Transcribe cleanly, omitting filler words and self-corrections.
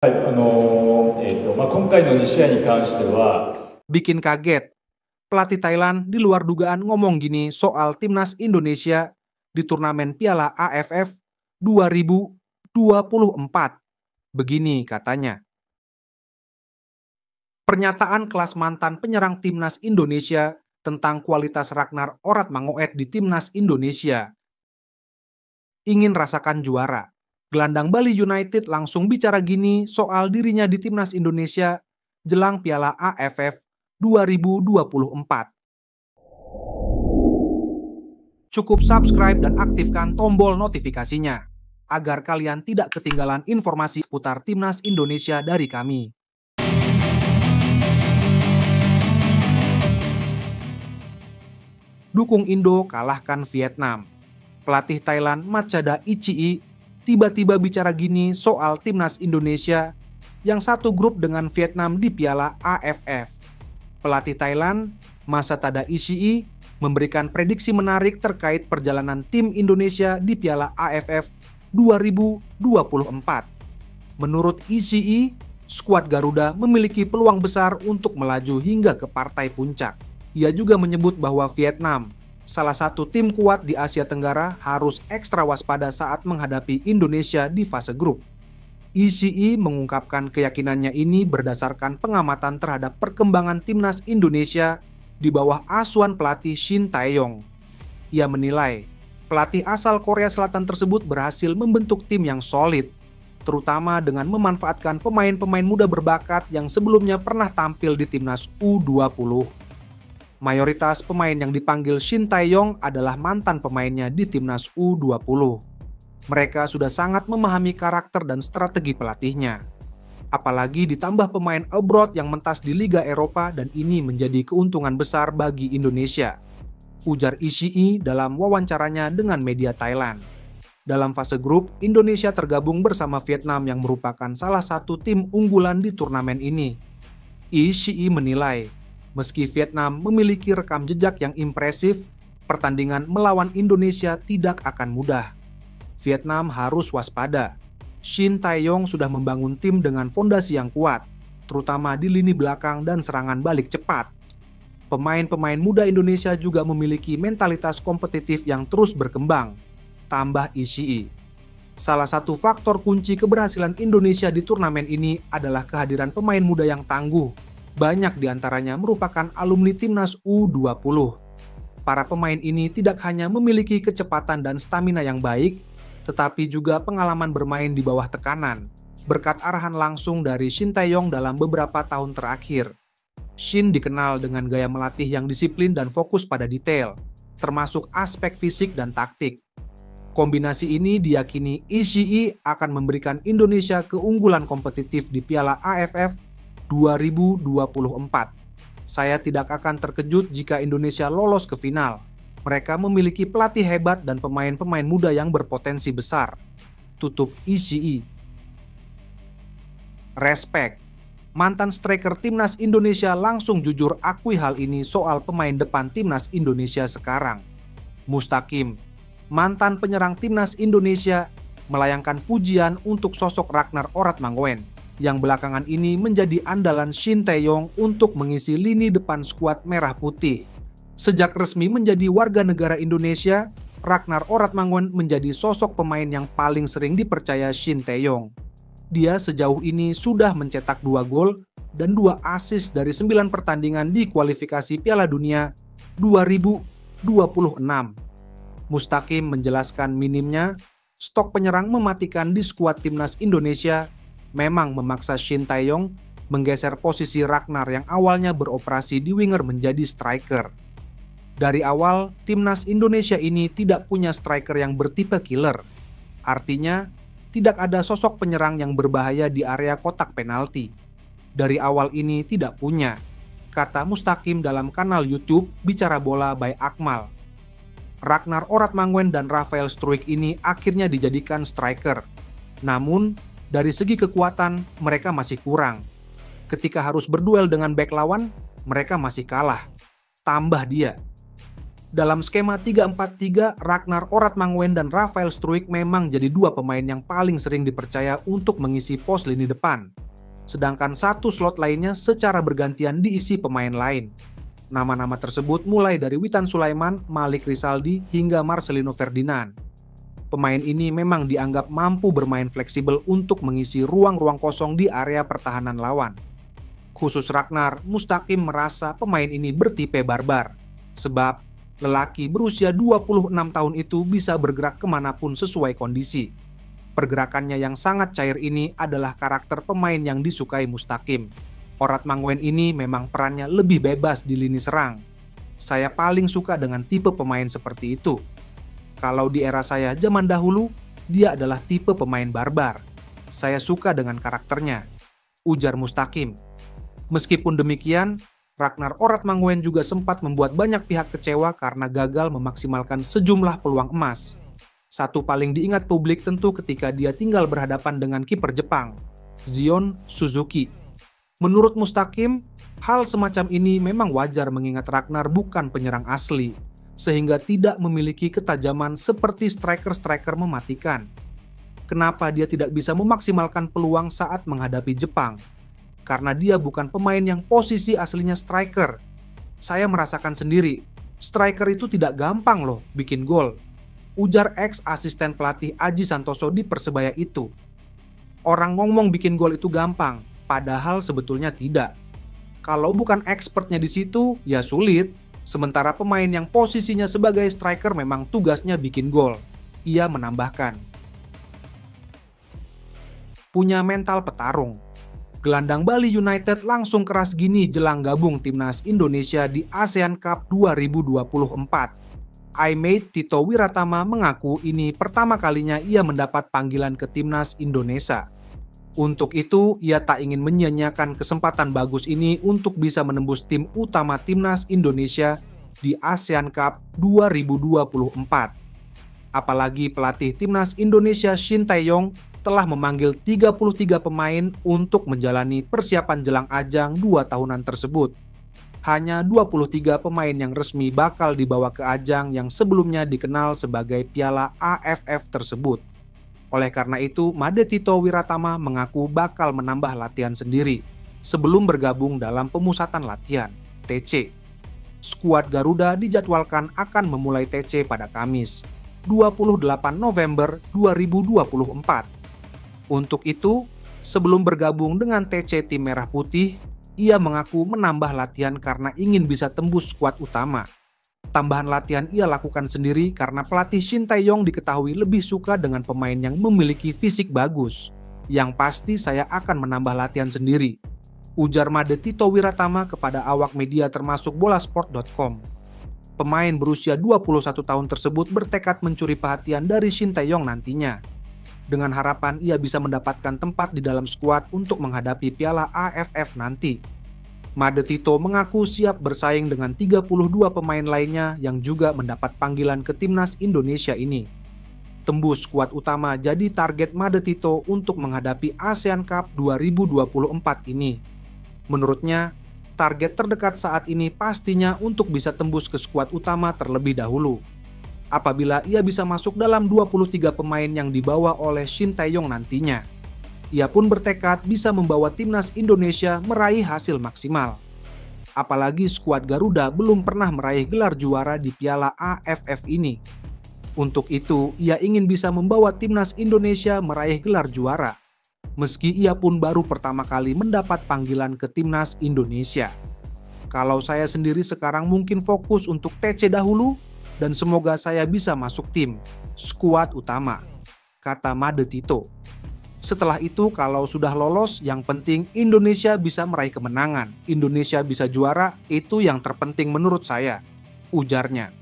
はい、今回の2試合に関しては Bikin kaget. Pelatih Thailand di luar dugaan ngomong gini soal timnas Indonesia di turnamen Piala AFF 2024. Begini katanya. Pernyataan kelas mantan penyerang timnas Indonesia tentang kualitas Ragnar Oratmangoet di timnas Indonesia. Ingin rasakan juara. Gelandang Bali United langsung bicara gini soal dirinya di timnas Indonesia jelang Piala AFF 2024. Cukup subscribe dan aktifkan tombol notifikasinya agar kalian tidak ketinggalan informasi putar timnas Indonesia dari kami. Dukung Indo kalahkan Vietnam. Pelatih Thailand Machada Ichii tiba-tiba bicara gini soal timnas Indonesia yang satu grup dengan Vietnam di Piala AFF. Pelatih Thailand Machada Ichii memberikan prediksi menarik terkait perjalanan tim Indonesia di Piala AFF 2024. Menurut Ichii, skuad Garuda memiliki peluang besar untuk melaju hingga ke partai puncak. Ia juga menyebut bahwa Vietnam, salah satu tim kuat di Asia Tenggara, harus ekstra waspada saat menghadapi Indonesia di fase grup. Ichii mengungkapkan keyakinannya ini berdasarkan pengamatan terhadap perkembangan timnas Indonesia di bawah asuhan pelatih Shin Tae-yong. Ia menilai pelatih asal Korea Selatan tersebut berhasil membentuk tim yang solid, terutama dengan memanfaatkan pemain-pemain muda berbakat yang sebelumnya pernah tampil di timnas U20. Mayoritas pemain yang dipanggil Shin Tae-yong adalah mantan pemainnya di timnas U20. Mereka sudah sangat memahami karakter dan strategi pelatihnya. Apalagi ditambah pemain abroad yang mentas di Liga Eropa dan ini menjadi keuntungan besar bagi Indonesia, ujar Ichii dalam wawancaranya dengan media Thailand. Dalam fase grup, Indonesia tergabung bersama Vietnam yang merupakan salah satu tim unggulan di turnamen ini. Ichii menilai, meski Vietnam memiliki rekam jejak yang impresif, pertandingan melawan Indonesia tidak akan mudah. Vietnam harus waspada. Shin Tae-yong sudah membangun tim dengan fondasi yang kuat, terutama di lini belakang dan serangan balik cepat. Pemain-pemain muda Indonesia juga memiliki mentalitas kompetitif yang terus berkembang, tambah Ichii. Salah satu faktor kunci keberhasilan Indonesia di turnamen ini adalah kehadiran pemain muda yang tangguh. Banyak diantaranya merupakan alumni timnas U20. Para pemain ini tidak hanya memiliki kecepatan dan stamina yang baik, tetapi juga pengalaman bermain di bawah tekanan, berkat arahan langsung dari Shin Tae-yong dalam beberapa tahun terakhir. Shin dikenal dengan gaya melatih yang disiplin dan fokus pada detail, termasuk aspek fisik dan taktik. Kombinasi ini diyakini Ichii akan memberikan Indonesia keunggulan kompetitif di Piala AFF 2024. Saya tidak akan terkejut jika Indonesia lolos ke final. Mereka memiliki pelatih hebat dan pemain-pemain muda yang berpotensi besar, tutup Ichii. Respect. Mantan striker timnas Indonesia langsung jujur akui hal ini soal pemain depan timnas Indonesia sekarang. Mustaqim, mantan penyerang timnas Indonesia, melayangkan pujian untuk sosok Ragnar Oratmangoet yang belakangan ini menjadi andalan Shin Tae-yong untuk mengisi lini depan skuad merah putih. Sejak resmi menjadi warga negara Indonesia, Ragnar Oratmangoet menjadi sosok pemain yang paling sering dipercaya Shin Tae-yong. Dia sejauh ini sudah mencetak 2 gol dan 2 assist dari 9 pertandingan di kualifikasi Piala Dunia 2026. Mustaqim menjelaskan minimnya stok penyerang mematikan di skuad timnas Indonesia memang memaksa Shin Tae-yong menggeser posisi Ragnar yang awalnya beroperasi di winger menjadi striker. Dari awal, timnas Indonesia ini tidak punya striker yang bertipe killer. Artinya, tidak ada sosok penyerang yang berbahaya di area kotak penalti. Dari awal ini tidak punya, kata Mustaqim dalam kanal YouTube Bicara Bola by Akmal. Ragnar Oratmangoet dan Rafael Struijk ini akhirnya dijadikan striker. Namun, dari segi kekuatan, mereka masih kurang. Ketika harus berduel dengan bek lawan, mereka masih kalah. Tambah dia. Dalam skema 3-4-3, Ragnar Oratmangwen dan Rafael Struijk memang jadi dua pemain yang paling sering dipercaya untuk mengisi pos lini depan. Sedangkan satu slot lainnya secara bergantian diisi pemain lain. Nama-nama tersebut mulai dari Witan Sulaiman, Malik Rizaldi, hingga Marcelino Ferdinand. Pemain ini memang dianggap mampu bermain fleksibel untuk mengisi ruang-ruang kosong di area pertahanan lawan. Khusus Ragnar, Mustaqim merasa pemain ini bertipe barbar. Sebab lelaki berusia 26 tahun itu bisa bergerak kemanapun sesuai kondisi. Pergerakannya yang sangat cair ini adalah karakter pemain yang disukai Mustaqim. Oratmangwen ini memang perannya lebih bebas di lini serang. Saya paling suka dengan tipe pemain seperti itu. Kalau di era saya zaman dahulu, dia adalah tipe pemain barbar. Saya suka dengan karakternya, ujar Mustaqim. Meskipun demikian, Ragnar Oratmangwen juga sempat membuat banyak pihak kecewa karena gagal memaksimalkan sejumlah peluang emas. Satu paling diingat publik tentu ketika dia tinggal berhadapan dengan kiper Jepang, Zion Suzuki. Menurut Mustaqim, hal semacam ini memang wajar mengingat Ragnar bukan penyerang asli, sehingga tidak memiliki ketajaman seperti striker-striker mematikan. Kenapa dia tidak bisa memaksimalkan peluang saat menghadapi Jepang? Karena dia bukan pemain yang posisi aslinya striker. Saya merasakan sendiri, striker itu tidak gampang loh bikin gol, ujar ex-asisten pelatih Aji Santoso di Persebaya itu. Orang ngomong bikin gol itu gampang, padahal sebetulnya tidak. Kalau bukan expertnya di situ, ya sulit. Sementara pemain yang posisinya sebagai striker memang tugasnya bikin gol. Ia menambahkan. Punya mental petarung. Gelandang Bali United langsung keras gini jelang gabung timnas Indonesia di ASEAN Cup 2024. Aimee Tito Wiratama mengaku ini pertama kalinya ia mendapat panggilan ke timnas Indonesia. Untuk itu, ia tak ingin menyia-nyiakan kesempatan bagus ini untuk bisa menembus tim utama timnas Indonesia di ASEAN Cup 2024. Apalagi pelatih timnas Indonesia Shin Tae-yong telah memanggil 33 pemain untuk menjalani persiapan jelang ajang 2 tahunan tersebut. Hanya 23 pemain yang resmi bakal dibawa ke ajang yang sebelumnya dikenal sebagai Piala AFF tersebut. Oleh karena itu, Made Tito Wiratama mengaku bakal menambah latihan sendiri sebelum bergabung dalam pemusatan latihan, TC. Skuad Garuda dijadwalkan akan memulai TC pada Kamis, 28 November 2024. Untuk itu, sebelum bergabung dengan TC Tim Merah Putih, ia mengaku menambah latihan karena ingin bisa tembus skuad utama. Tambahan latihan ia lakukan sendiri karena pelatih Shin Tae-yong diketahui lebih suka dengan pemain yang memiliki fisik bagus. Yang pasti saya akan menambah latihan sendiri, ujar Made Tito Wiratama kepada awak media termasuk bolasport.com. Pemain berusia 21 tahun tersebut bertekad mencuri perhatian dari Shin Tae-yong nantinya, dengan harapan ia bisa mendapatkan tempat di dalam skuad untuk menghadapi Piala AFF nanti. Made Tito mengaku siap bersaing dengan 32 pemain lainnya yang juga mendapat panggilan ke timnas Indonesia ini. Tembus skuad utama jadi target Made Tito untuk menghadapi ASEAN Cup 2024 ini. Menurutnya, target terdekat saat ini pastinya untuk bisa tembus ke skuad utama terlebih dahulu. Apabila ia bisa masuk dalam 23 pemain yang dibawa oleh Shin Tae-yong nantinya, ia pun bertekad bisa membawa timnas Indonesia meraih hasil maksimal. Apalagi skuad Garuda belum pernah meraih gelar juara di Piala AFF ini. Untuk itu, ia ingin bisa membawa timnas Indonesia meraih gelar juara, meski ia pun baru pertama kali mendapat panggilan ke timnas Indonesia. Kalau saya sendiri sekarang mungkin fokus untuk TC dahulu, dan semoga saya bisa masuk tim, skuad utama, kata Made Tito. Setelah itu kalau sudah lolos, yang penting Indonesia bisa meraih kemenangan, Indonesia bisa juara, itu yang terpenting menurut saya, ujarnya.